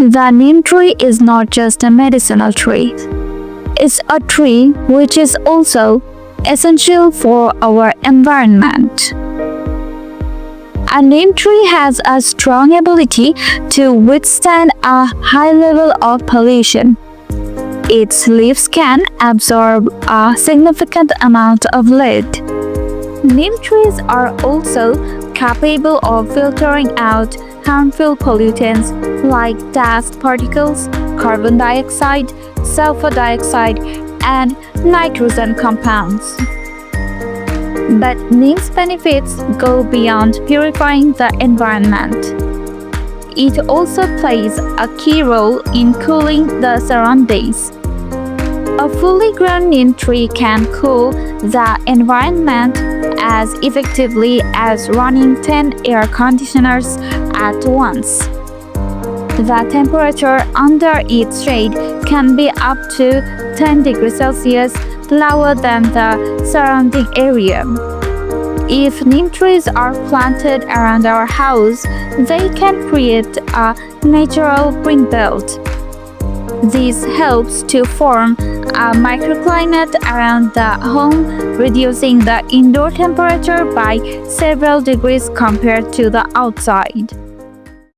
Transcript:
The neem tree is not just a medicinal tree. It's a tree which is also essential for our environment. A neem tree has a strong ability to withstand a high level of pollution. Its leaves can absorb a significant amount of lead. Neem trees are also capable of filtering out harmful pollutants like dust particles, carbon dioxide, sulfur dioxide, and nitrogen compounds. But neem's benefits go beyond purifying the environment. It also plays a key role in cooling the surroundings. A fully grown neem tree can cool the environment as effectively as running 10 air conditioners at once. The temperature under its shade can be up to 10 degrees Celsius lower than the surrounding area. If neem trees are planted around our house, they can create a natural green belt. This helps to form a microclimate around the home, reducing the indoor temperature by several degrees compared to the outside.